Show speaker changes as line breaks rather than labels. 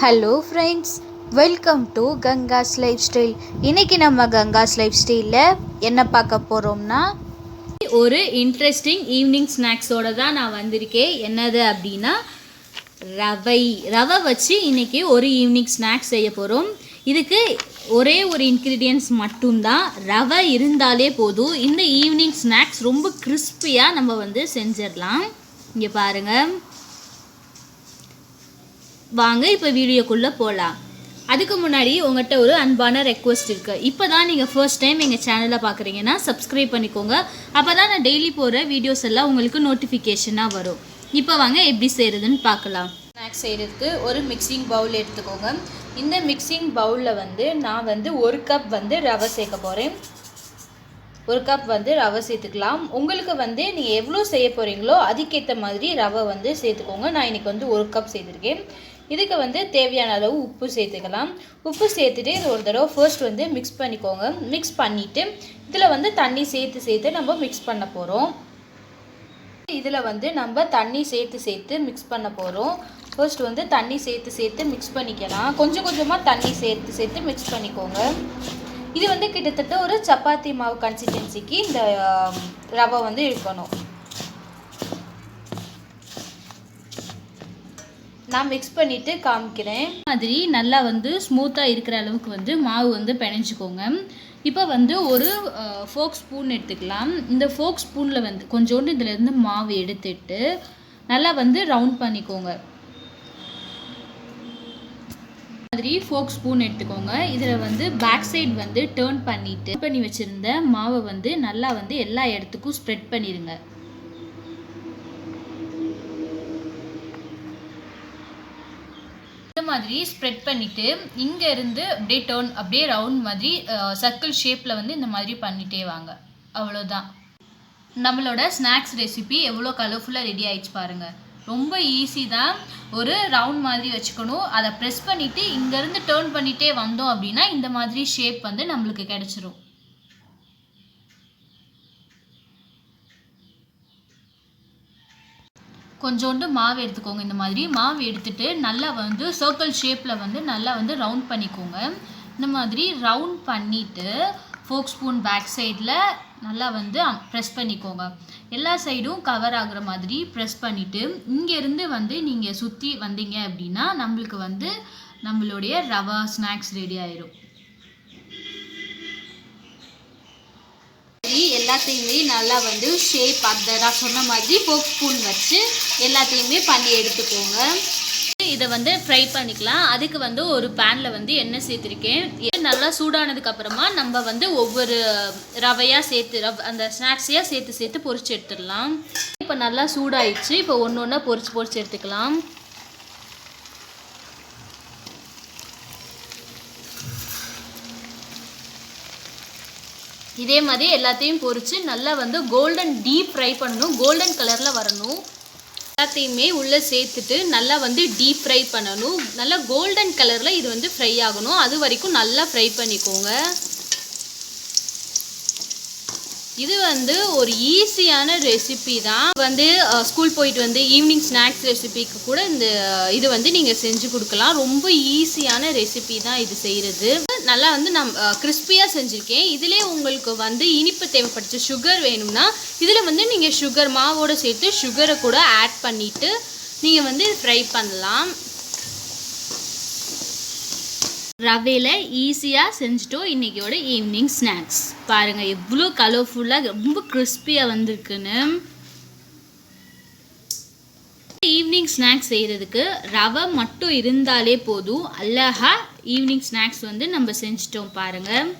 Hello friends, welcome to Gangas life style. இன்றைக்கி நம்ம Gangas life ஸ்டைலில் என்ன பார்க்க போகிறோம்னா,
ஒரு இன்ட்ரெஸ்டிங் ஈவினிங் ஸ்நாக்ஸோடு தான் நான் வந்திருக்கேன். என்னது அப்படின்னா ரவை வச்சு இன்றைக்கி ஒரு ஈவினிங் ஸ்நாக்ஸ் செய்ய போகிறோம். இதுக்கு ஒரே ஒரு இன்க்ரீடியன்ட்ஸ் மட்டும்தான், ரவை இருந்தாலே போதும். இந்த ஈவினிங் ஸ்நாக்ஸ் ரொம்ப கிறிஸ்பியாக நம்ம செஞ்சிடலாம். இங்கே பாருங்கள், வாங்க இப்போ வீடியோக்குள்ளே போகலாம். அதுக்கு முன்னாடி உங்கள்கிட்ட ஒரு அன்பான ரெக்வஸ்ட் இருக்குது. இப்போ தான் நீங்கள் ஃபர்ஸ்ட் டைம் எங்கள் சேனலில் பார்க்குறீங்கன்னா சப்ஸ்கிரைப் பண்ணிக்கோங்க. அப்போ தான் நான் டெய்லி போகிற வீடியோஸ் எல்லாம் உங்களுக்கு நோட்டிஃபிகேஷனாக வரும். இப்போ வாங்க எப்படி செய்கிறதுன்னு பார்க்கலாம். ஸ்நாக்ஸ் செய்கிறதுக்கு ஒரு மிக்சிங் பவுல் எடுத்துக்கோங்க. இந்த மிக்சிங் பவுலில் நான் 1 கப் ரவை சேர்க்க போகிறேன். 1 கப் ரவை சேர்த்துக்கலாம். உங்களுக்கு நீங்கள் எவ்வளோ செய்ய போகிறீங்களோ அதுக்கேற்ற மாதிரி ரவை சேர்த்துக்கோங்க. நான் இன்றைக்கி 1 கப் சேர்த்துருக்கேன். இதுக்கு தேவையான அளவு உப்பு சேர்த்துக்கலாம். உப்பு சேர்த்துட்டு இது ஒரு தடவை ஃபர்ஸ்ட் மிக்ஸ் பண்ணிக்கோங்க. மிக்ஸ் பண்ணிவிட்டு இதில் தண்ணி சேர்த்து நம்ம மிக்ஸ் பண்ண போகிறோம். இதில் நம்ம தண்ணி சேர்த்து மிக்ஸ் பண்ண போகிறோம். ஃபர்ஸ்ட் தண்ணி சேர்த்து மிக்ஸ் பண்ணிக்கலாம். கொஞ்சம் கொஞ்சமாக தண்ணி சேர்த்து மிக்ஸ் பண்ணிக்கோங்க. இது கிட்டத்தட்ட ஒரு சப்பாத்தி மாவு கன்சிஸ்டன்சிக்கு இந்த ரவை இருக்கணும். நான் மிக்ஸ் பண்ணிவிட்டு காமிக்கிறேன். மாதிரி நல்லா ஸ்மூத்தாக இருக்கிற அளவுக்கு மாவு பிணைஞ்சிக்கோங்க. இப்போ ஒரு ஃபோக் ஸ்பூன் எடுத்துக்கலாம். இந்த ஃபோக் ஸ்பூனில் கொஞ்சோண்டு இதிலேருந்து மாவு எடுத்துட்டு நல்லா ரவுண்ட் பண்ணிக்கோங்க. மாதிரி ஃபோக் ஸ்பூன் எடுத்துக்கோங்க. இதில் பேக் சைடு டேர்ன் பண்ணிவிட்டு பண்ணி வச்சுருந்த மாவை நல்லா எல்லா இடத்துக்கும் ஸ்ப்ரெட் பண்ணிடுங்க. இந்த மாதிரி ஸ்ப்ரெட் பண்ணிவிட்டு இங்கேருந்து அப்படியே ரவுண்ட் மாதிரி சர்க்கிள் ஷேப்பில் இந்த மாதிரி பண்ணிகிட்டே வாங்க. அவ்வளோதான், நம்மளோட ஸ்நாக்ஸ் ரெசிபி எவ்வளோ கலர்ஃபுல்லாக ரெடி ஆகிடுச்சு பாருங்கள். ரொம்ப ஈஸி தான். ஒரு ரவுண்ட் மாதிரி வச்சுக்கணும். அதை ப்ரெஸ் பண்ணிவிட்டு இங்கேருந்து டேர்ன் பண்ணிகிட்டே வந்தோம் அப்படின்னா இந்த மாதிரி ஷேப் நம்மளுக்கு கிடச்சிரும். கொஞ்சோண்டு மாவு எடுத்துக்கோங்க. இந்த மாதிரி மாவு எடுத்துட்டு நல்லா சர்க்கிள் ஷேப்பில் நல்லா ரவுண்ட் பண்ணிக்கோங்க. இந்த மாதிரி ரவுண்ட் பண்ணிவிட்டு ஃபோக் ஸ்பூன் பேக் சைடில் நல்லா ப்ரெஸ் பண்ணிக்கோங்க. எல்லா சைடும் கவர் ஆகுற மாதிரி ப்ரெஸ் பண்ணிவிட்டு இங்கேருந்து நீங்கள் சுற்றி வந்தீங்க அப்படின்னா நம்மளுக்கு நம்மளுடைய ரவா ஸ்நாக்ஸ் ரெடி ஆயிரும். எல்லாத்தையுமே நல்லா ஷேப் நான் சொன்ன மாதிரி ஃபோக் ஸ்பூன் வச்சு எல்லாத்தையுமே பண்ணி எடுத்துக்கோங்க. இதை ஃப்ரை பண்ணிக்கலாம். அதுக்கு ஒரு பேனில் எண்ணெய் சேர்த்துருக்கேன். நல்லா சூடானதுக்கு அப்புறமா நம்ம ஒவ்வொரு ரவையாக சேர்த்து அந்த ஸ்நாக்ஸையாக சேர்த்து பொரிச்சு எடுத்துடலாம். இப்போ நல்லா சூடாயிடுச்சு. இப்போ ஒன்று ஒன்றா பொரிச்சு எடுத்துக்கலாம். இதே மாதிரி எல்லாத்தையும் பொரித்து நல்லா கோல்டன் டீப் ஃப்ரை பண்ணணும். கோல்டன் கலரில் வரணும். எல்லாத்தையுமே உள்ளே சேர்த்துட்டு நல்லா டீப் ஃப்ரை பண்ணணும். நல்லா கோல்டன் கலரில் இது ஃப்ரை ஆகணும். அது வரைக்கும் நல்லா ஃப்ரை பண்ணிக்கோங்க. இது ஒரு ஈஸியான ரெசிபி தான். ஸ்கூல் போயிட்டு ஈவினிங் ஸ்நாக்ஸ் ரெசிபிக்கு கூட இது நீங்கள் செஞ்சு கொடுக்கலாம். ரொம்ப ஈஸியான ரெசிபி தான் இது செய்கிறது. நல்லா நம்ம கிறிஸ்பியாக செஞ்சுருக்கேன். இதிலே உங்களுக்கு இனிப்பு தேவைப்படுச்சு, சுகர் வேணும்னா இதில் நீங்கள் சுகர் மாவோடு சேர்த்து சுகரை கூட ஆட் பண்ணிவிட்டு நீங்கள் ஃப்ரை பண்ணலாம். ரவையில் ஈஸியாக செஞ்சுட்டோம் இன்றைக்கியோட ஈவினிங் ஸ்நாக்ஸ். பாருங்கள் எவ்வளோ கலர்ஃபுல்லாக ரொம்ப கிறிஸ்பியாக வந்திருக்குன்னு. ஈவினிங் ஸ்நாக்ஸ் செய்கிறதுக்கு ரவை மட்டும் இருந்தாலே போதும். அழகாக ஈவினிங் ஸ்நாக்ஸ் நம்ம செஞ்சிட்டோம் பாருங்கள்.